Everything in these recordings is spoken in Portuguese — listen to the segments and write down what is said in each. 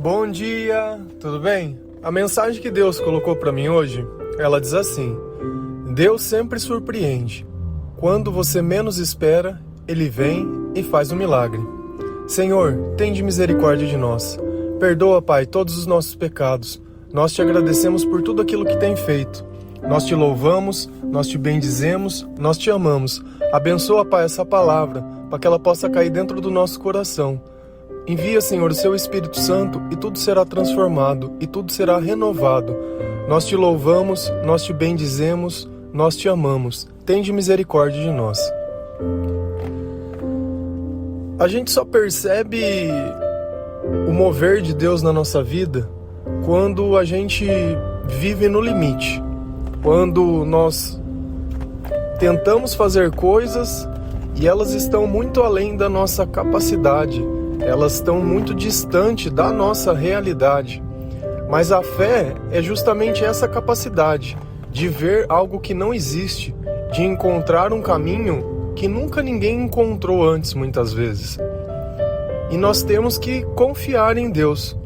Bom dia, tudo bem? A mensagem que Deus colocou para mim hoje, ela diz assim: Deus sempre surpreende. Quando você menos espera, Ele vem e faz um milagre. Senhor, tende misericórdia de nós. Perdoa, Pai, todos os nossos pecados. Nós te agradecemos por tudo aquilo que tem feito. Nós te louvamos, nós te bendizemos, nós te amamos. Abençoa, Pai, essa palavra, para que ela possa cair dentro do nosso coração. Envia, Senhor, o seu Espírito Santo e tudo será transformado e tudo será renovado. Nós te louvamos, nós te bendizemos, nós te amamos. Tende misericórdia de nós. A gente só percebe o mover de Deus na nossa vida quando a gente vive no limite. Quando nós tentamos fazer coisas e elas estão muito além da nossa capacidade. Elas estão muito distante da nossa realidade. Mas a fé é justamente essa capacidade de ver algo que não existe, de encontrar um caminho que nunca ninguém encontrou antes, muitas vezes. E nós temos que confiar em Deus.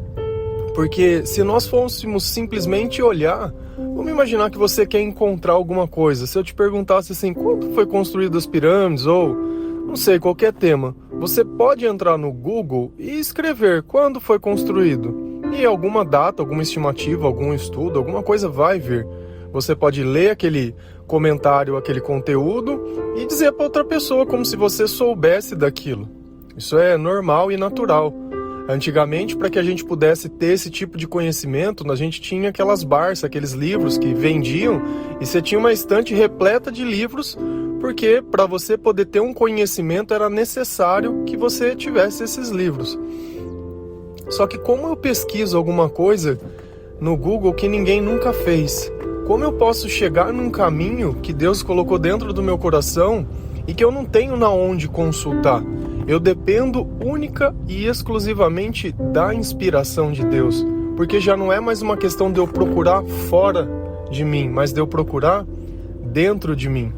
Porque se nós fôssemos simplesmente olhar, vamos imaginar que você quer encontrar alguma coisa. Se eu te perguntasse assim, quando foi construídas as pirâmides, ou não sei, qualquer tema, você pode entrar no Google e escrever quando foi construído. E alguma data, alguma estimativa, algum estudo, alguma coisa vai vir. Você pode ler aquele comentário, aquele conteúdo e dizer para outra pessoa como se você soubesse daquilo. Isso é normal e natural. Antigamente, para que a gente pudesse ter esse tipo de conhecimento, a gente tinha aquelas Barças, aqueles livros que vendiam, e você tinha uma estante repleta de livros, porque para você poder ter um conhecimento era necessário que você tivesse esses livros. Só que como eu pesquiso alguma coisa no Google que ninguém nunca fez, como eu posso chegar num caminho que Deus colocou dentro do meu coração e que eu não tenho na onde consultar? Eu dependo única e exclusivamente da inspiração de Deus, porque já não é mais uma questão de eu procurar fora de mim, mas de eu procurar dentro de mim.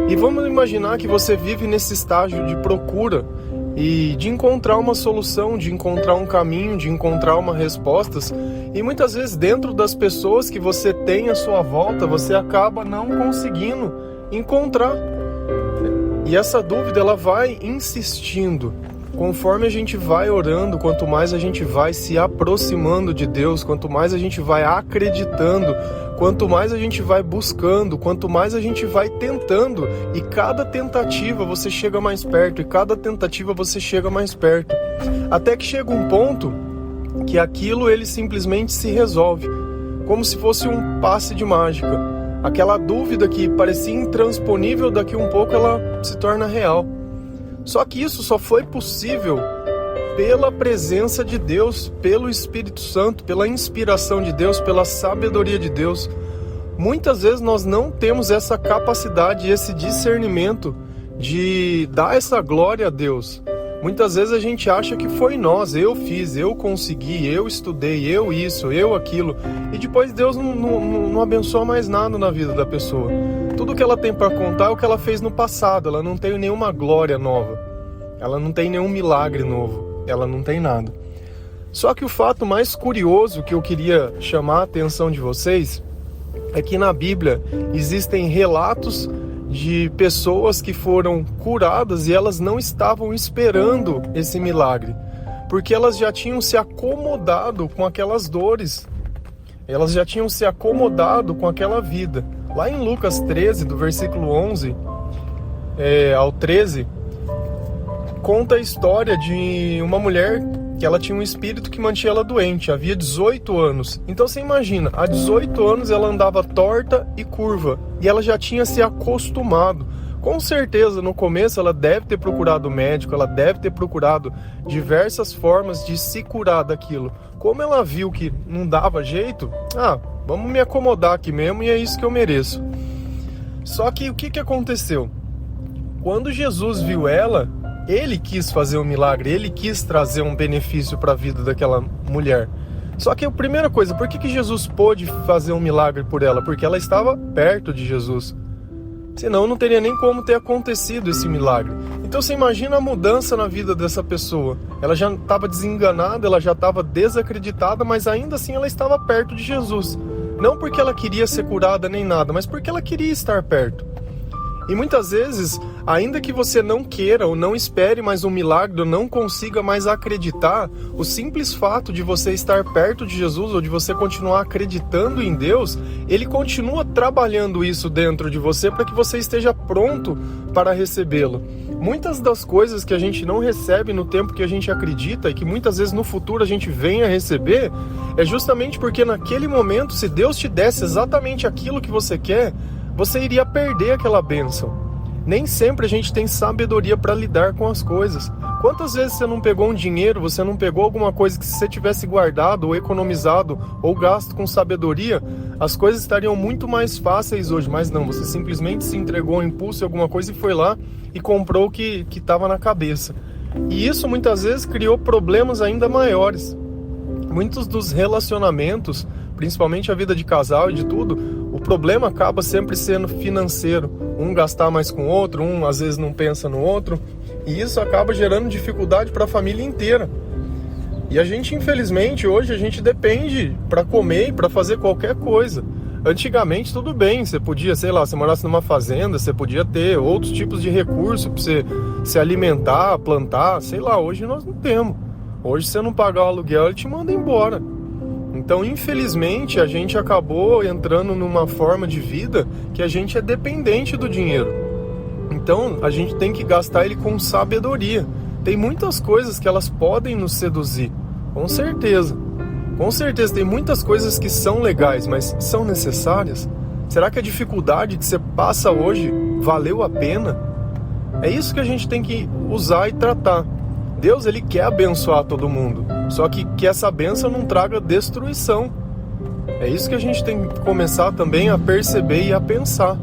E vamos imaginar que você vive nesse estágio de procura e de encontrar uma solução, de encontrar um caminho, de encontrar uma respostas, e muitas vezes dentro das pessoas que você tem à sua volta, você acaba não conseguindo encontrar. E essa dúvida, ela vai insistindo. Conforme a gente vai orando, quanto mais a gente vai se aproximando de Deus, quanto mais a gente vai acreditando, quanto mais a gente vai buscando, quanto mais a gente vai tentando, e cada tentativa você chega mais perto, e cada tentativa você chega mais perto. Até que chega um ponto que aquilo ele simplesmente se resolve, como se fosse um passe de mágica. Aquela dúvida que parecia intransponível, daqui um pouco ela se torna real. Só que isso só foi possível pela presença de Deus, pelo Espírito Santo, pela inspiração de Deus, pela sabedoria de Deus. Muitas vezes nós não temos essa capacidade, esse discernimento de dar essa glória a Deus. Muitas vezes a gente acha que foi nós, eu fiz, eu consegui, eu estudei, eu isso, eu aquilo. E depois Deus não abençoa mais nada na vida da pessoa. Tudo que ela tem para contar é o que ela fez no passado. Ela não tem nenhuma glória nova. Ela não tem nenhum milagre novo. Ela não tem nada. Só que o fato mais curioso que eu queria chamar a atenção de vocês é que na Bíblia existem relatos de pessoas que foram curadas e elas não estavam esperando esse milagre, porque elas já tinham se acomodado com aquelas dores, elas já tinham se acomodado com aquela vida. Lá em Lucas 13, do versículo 11 ao 13, conta a história de uma mulher que ela tinha um espírito que mantinha ela doente, havia 18 anos. Então você imagina, há 18 anos ela andava torta e curva, e ela já tinha se acostumado. Com certeza no começo ela deve ter procurado médico, ela deve ter procurado diversas formas de se curar daquilo. Como ela viu que não dava jeito, vamos me acomodar aqui mesmo e é isso que eu mereço. Só que o que aconteceu? Quando Jesus viu ela, ele quis fazer um milagre, ele quis trazer um benefício para a vida daquela mulher. Só que a primeira coisa, por que Jesus pôde fazer um milagre por ela? Porque ela estava perto de Jesus. Senão não teria nem como ter acontecido esse milagre. Então você imagina a mudança na vida dessa pessoa. Ela já estava desenganada, ela já estava desacreditada, mas ainda assim ela estava perto de Jesus. Não porque ela queria ser curada nem nada, mas porque ela queria estar perto. E muitas vezes, ainda que você não queira ou não espere mais um milagre, ou não consiga mais acreditar, o simples fato de você estar perto de Jesus ou de você continuar acreditando em Deus, Ele continua trabalhando isso dentro de você para que você esteja pronto para recebê-lo. Muitas das coisas que a gente não recebe no tempo que a gente acredita e que muitas vezes no futuro a gente vem a receber, é justamente porque naquele momento, se Deus te desse exatamente aquilo que você quer, você iria perder aquela bênção. Nem sempre a gente tem sabedoria para lidar com as coisas. Quantas vezes você não pegou um dinheiro, você não pegou alguma coisa que se você tivesse guardado, ou economizado, ou gasto com sabedoria, as coisas estariam muito mais fáceis hoje. Mas não, você simplesmente se entregou ao impulso em alguma coisa e foi lá e comprou o que estava na cabeça. E isso muitas vezes criou problemas ainda maiores. Muitos dos relacionamentos, principalmente a vida de casal e de tudo, o problema acaba sempre sendo financeiro. Um gastar mais com o outro, um às vezes não pensa no outro, e isso acaba gerando dificuldade para a família inteira. E a gente, infelizmente, hoje a gente depende para comer e para fazer qualquer coisa. Antigamente tudo bem, você podia, sei lá, você morasse numa fazenda, você podia ter outros tipos de recursos para você se alimentar, plantar, sei lá, hoje nós não temos. Hoje, se você não pagar o aluguel, ele te manda embora. Então, infelizmente, a gente acabou entrando numa forma de vida que a gente é dependente do dinheiro. Então, a gente tem que gastar ele com sabedoria. Tem muitas coisas que elas podem nos seduzir, com certeza. Com certeza, tem muitas coisas que são legais, mas são necessárias? Será que a dificuldade que você passa hoje valeu a pena? É isso que a gente tem que usar e tratar. Deus, Ele quer abençoar todo mundo, só que essa bênção não traga destruição. É isso que a gente tem que começar também a perceber e a pensar.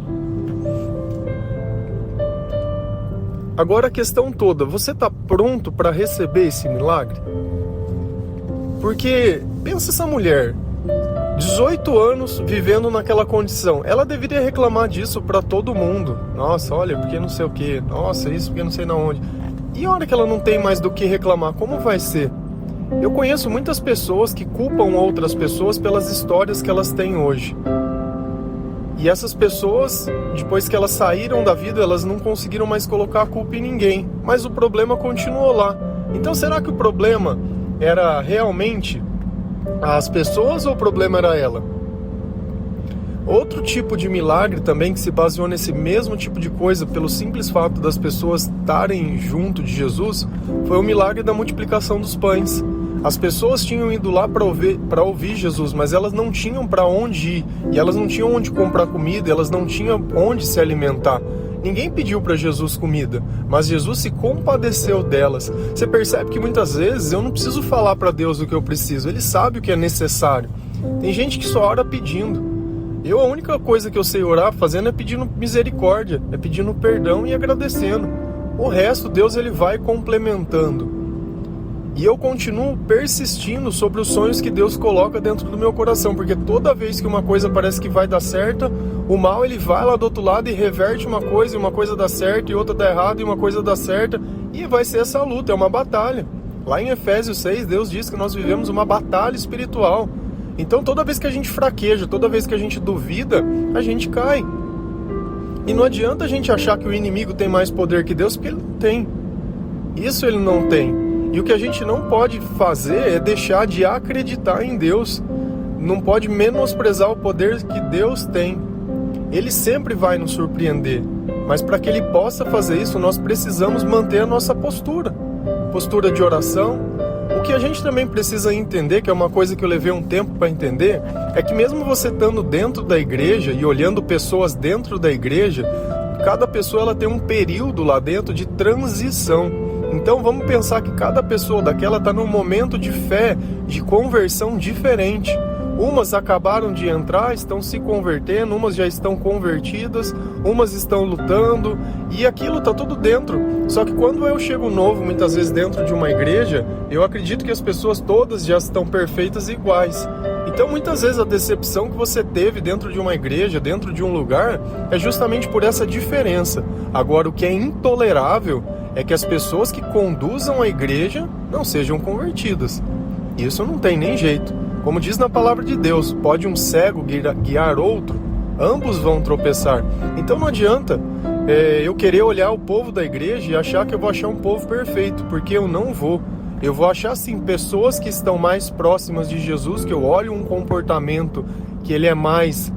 Agora a questão toda, você está pronto para receber esse milagre? Porque, pensa essa mulher, 18 anos vivendo naquela condição, ela deveria reclamar disso para todo mundo. Nossa, olha, porque não sei o que, nossa, isso porque não sei na onde. E a hora que ela não tem mais do que reclamar, como vai ser? Eu conheço muitas pessoas que culpam outras pessoas pelas histórias que elas têm hoje. E essas pessoas, depois que elas saíram da vida, elas não conseguiram mais colocar a culpa em ninguém. Mas o problema continuou lá. Então será que o problema era realmente as pessoas ou o problema era ela? Outro tipo de milagre também que se baseou nesse mesmo tipo de coisa, pelo simples fato das pessoas estarem junto de Jesus, foi o milagre da multiplicação dos pães. As pessoas tinham ido lá para ouvir Jesus, mas elas não tinham para onde ir, e elas não tinham onde comprar comida, elas não tinham onde se alimentar. Ninguém pediu para Jesus comida, mas Jesus se compadeceu delas. Você percebe que muitas vezes eu não preciso falar para Deus o que eu preciso, Ele sabe o que é necessário. Tem gente que só ora pedindo. A única coisa que eu sei orar fazendo é pedindo misericórdia, é pedindo perdão e agradecendo. O resto, Deus, Ele vai complementando. E eu continuo persistindo sobre os sonhos que Deus coloca dentro do meu coração, porque toda vez que uma coisa parece que vai dar certo, o mal ele vai lá do outro lado e reverte uma coisa, e uma coisa dá certo, e outra dá errado, e uma coisa dá certa, e vai ser essa luta, é uma batalha. Lá em Efésios 6, Deus diz que nós vivemos uma batalha espiritual. Então toda vez que a gente fraqueja, toda vez que a gente duvida, a gente cai. E não adianta a gente achar que o inimigo tem mais poder que Deus, porque ele não tem. Isso ele não tem. E o que a gente não pode fazer é deixar de acreditar em Deus. Não pode menosprezar o poder que Deus tem. Ele sempre vai nos surpreender. Mas para que Ele possa fazer isso, nós precisamos manter a nossa postura. Postura de oração. O que a gente também precisa entender, que é uma coisa que eu levei um tempo para entender, é que mesmo você estando dentro da igreja e olhando pessoas dentro da igreja, cada pessoa ela tem um período lá dentro de transição. Então vamos pensar que cada pessoa daquela está num momento de fé, de conversão diferente. Umas acabaram de entrar, estão se convertendo, umas já estão convertidas, umas estão lutando, e aquilo está tudo dentro. Só que quando eu chego novo, muitas vezes dentro de uma igreja, eu acredito que as pessoas todas já estão perfeitas e iguais. Então muitas vezes a decepção que você teve dentro de uma igreja, dentro de um lugar, é justamente por essa diferença. Agora, o que é intolerável é que as pessoas que conduzam a igreja não sejam convertidas. Isso não tem nem jeito. Como diz na palavra de Deus, pode um cego guiar outro, ambos vão tropeçar. Então não adianta eu querer olhar o povo da igreja e achar que eu vou achar um povo perfeito, porque eu não vou. Eu vou achar sim pessoas que estão mais próximas de Jesus, que eu olho um comportamento que ele é mais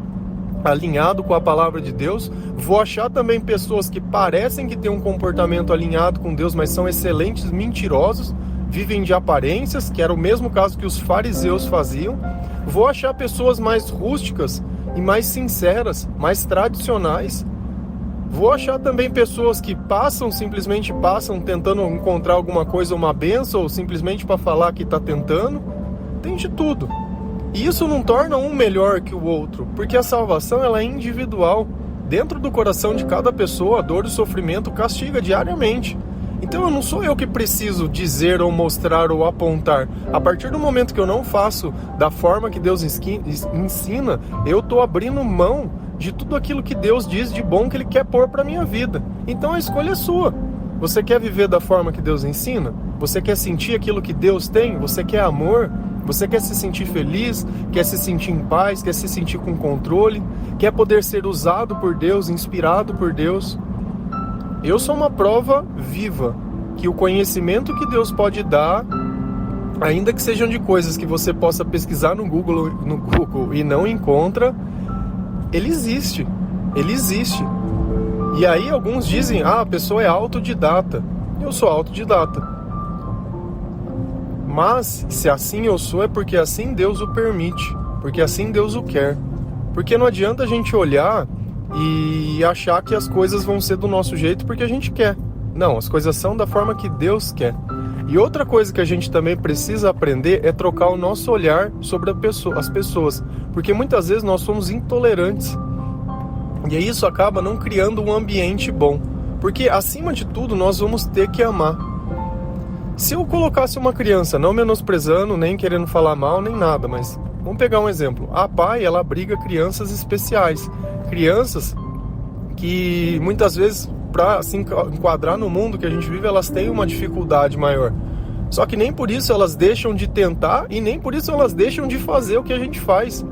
alinhado com a palavra de Deus. Vou achar também pessoas que parecem que têm um comportamento alinhado com Deus, mas são excelentes mentirosos, vivem de aparências, que era o mesmo caso que os fariseus faziam. Vou achar pessoas mais rústicas e mais sinceras, mais tradicionais. Vou achar também pessoas que simplesmente passam tentando encontrar alguma coisa, uma benção, ou simplesmente para falar que está tentando. Tem de tudo. E isso não torna um melhor que o outro, porque a salvação ela é individual. Dentro do coração de cada pessoa, a dor e o sofrimento castiga diariamente. Então não sou eu que preciso dizer ou mostrar ou apontar. A partir do momento que eu não faço da forma que Deus ensina, eu estou abrindo mão de tudo aquilo que Deus diz de bom que Ele quer pôr para a minha vida. Então a escolha é sua. Você quer viver da forma que Deus ensina? Você quer sentir aquilo que Deus tem? Você quer amor? Você quer se sentir feliz? Quer se sentir em paz? Quer se sentir com controle? Quer poder ser usado por Deus, inspirado por Deus? Eu sou uma prova viva que o conhecimento que Deus pode dar, ainda que sejam de coisas que você possa pesquisar no Google e não encontra, ele existe. Ele existe. E aí alguns dizem, a pessoa é autodidata. Eu sou autodidata. Mas se assim eu sou, é porque assim Deus o permite, porque assim Deus o quer. Porque não adianta a gente olhar e achar que as coisas vão ser do nosso jeito porque a gente quer. Não, as coisas são da forma que Deus quer. E outra coisa que a gente também precisa aprender é trocar o nosso olhar sobre as pessoas. Porque muitas vezes nós somos intolerantes. E isso acaba não criando um ambiente bom. Porque acima de tudo nós vamos ter que amar. Se eu colocasse uma criança, não menosprezando, nem querendo falar mal, nem nada, mas vamos pegar um exemplo. A PAI, ela abriga crianças especiais. Crianças que muitas vezes, para se enquadrar no mundo que a gente vive, elas têm uma dificuldade maior. Só que nem por isso elas deixam de tentar e nem por isso elas deixam de fazer o que a gente faz.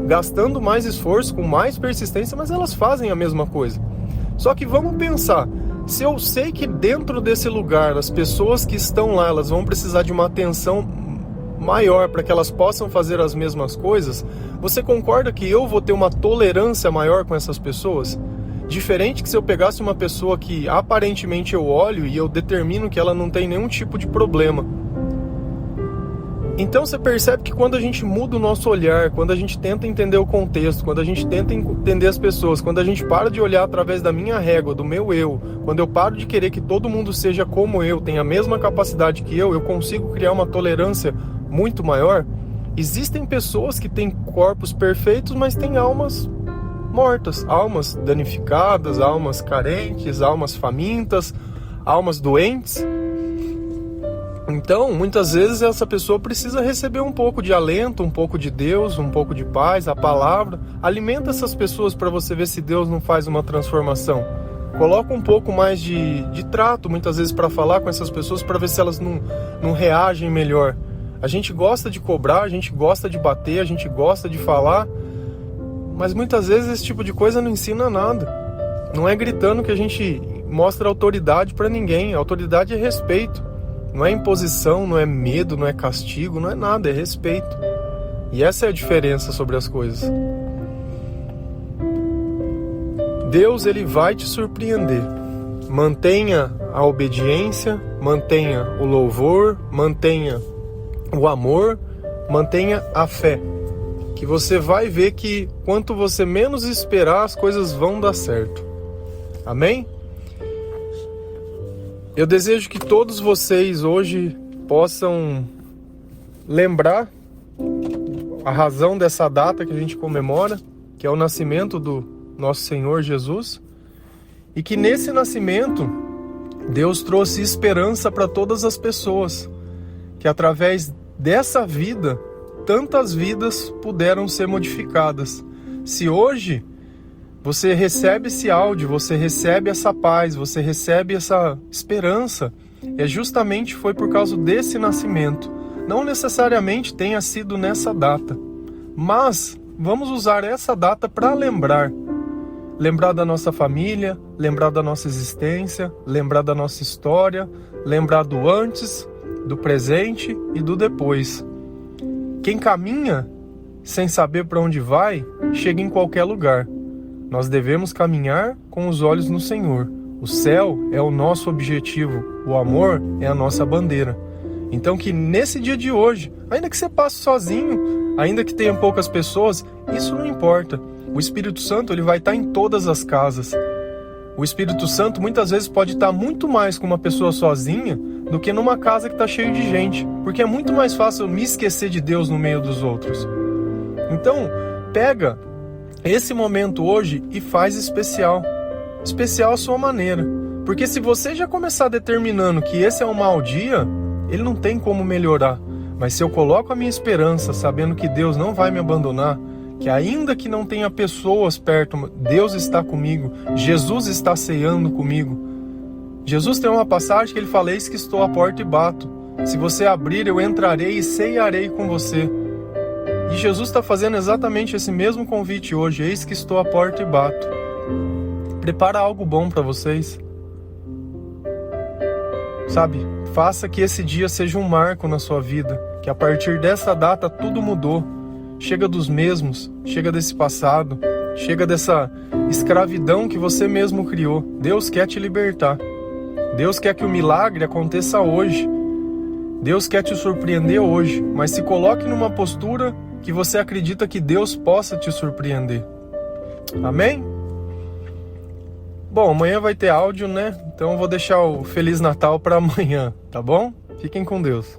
Gastando mais esforço, com mais persistência, mas elas fazem a mesma coisa. Só que vamos pensar, se eu sei que dentro desse lugar, as pessoas que estão lá, elas vão precisar de uma atenção maior para que elas possam fazer as mesmas coisas, você concorda que eu vou ter uma tolerância maior com essas pessoas? Diferente que se eu pegasse uma pessoa que aparentemente eu olho e eu determino que ela não tem nenhum tipo de problema. Então você percebe que quando a gente muda o nosso olhar, quando a gente tenta entender o contexto, quando a gente tenta entender as pessoas, quando a gente para de olhar através da minha régua, do meu eu, quando eu paro de querer que todo mundo seja como eu, tenha a mesma capacidade que eu consigo criar uma tolerância muito maior. Existem pessoas que têm corpos perfeitos, mas têm almas mortas, almas danificadas, almas carentes, almas famintas, almas doentes. Então, muitas vezes essa pessoa precisa receber um pouco de alento, um pouco de Deus, um pouco de paz, a palavra. Alimenta essas pessoas para você ver se Deus não faz uma transformação. Coloca um pouco mais de trato, muitas vezes, para falar com essas pessoas, para ver se elas não reagem melhor. A gente gosta de cobrar, a gente gosta de bater, a gente gosta de falar, mas muitas vezes esse tipo de coisa não ensina nada. Não é gritando que a gente mostra autoridade para ninguém. A autoridade é respeito. Não é imposição, não é medo, não é castigo, não é nada, é respeito. E essa é a diferença sobre as coisas. Deus, ele vai te surpreender. Mantenha a obediência, mantenha o louvor, mantenha o amor, mantenha a fé. Que você vai ver que quanto você menos esperar, as coisas vão dar certo. Amém? Eu desejo que todos vocês hoje possam lembrar a razão dessa data que a gente comemora, que é o nascimento do nosso Senhor Jesus, e que nesse nascimento Deus trouxe esperança para todas as pessoas, que através dessa vida, tantas vidas puderam ser modificadas. Se hoje você recebe esse áudio, você recebe essa paz, você recebe essa esperança, justamente foi por causa desse nascimento. Não necessariamente tenha sido nessa data, mas vamos usar essa data para lembrar da nossa família, lembrar da nossa existência, lembrar da nossa história, lembrar do antes, do presente e do depois. Quem caminha sem saber para onde vai, chega em qualquer lugar. Nós devemos caminhar com os olhos no Senhor. O céu é o nosso objetivo, o amor é a nossa bandeira. Então que nesse dia de hoje, ainda que você passe sozinho, ainda que tenha poucas pessoas, isso não importa. O Espírito Santo ele vai estar em todas as casas. O Espírito Santo muitas vezes pode estar muito mais com uma pessoa sozinha do que numa casa que está cheia de gente, porque é muito mais fácil me esquecer de Deus no meio dos outros. Então, pega esse momento hoje e faz especial a sua maneira, porque se você já começar determinando que esse é um mau dia, ele não tem como melhorar. Mas se eu coloco a minha esperança sabendo que Deus não vai me abandonar, que ainda que não tenha pessoas perto, Deus está comigo, Jesus está ceando comigo. Jesus tem uma passagem que ele fala: eis que estou à porta e bato, se você abrir eu entrarei e cearei com você. E Jesus está fazendo exatamente esse mesmo convite hoje: eis que estou à porta e bato. Prepara algo bom para vocês. Sabe, faça que esse dia seja um marco na sua vida, que a partir dessa data tudo mudou. Chega dos mesmos, chega desse passado, chega dessa escravidão que você mesmo criou. Deus quer te libertar. Deus quer que o milagre aconteça hoje. Deus quer te surpreender hoje, mas se coloque numa postura que você acredita que Deus possa te surpreender. Amém? Bom, amanhã vai ter áudio, né? Então eu vou deixar o Feliz Natal para amanhã, tá bom? Fiquem com Deus.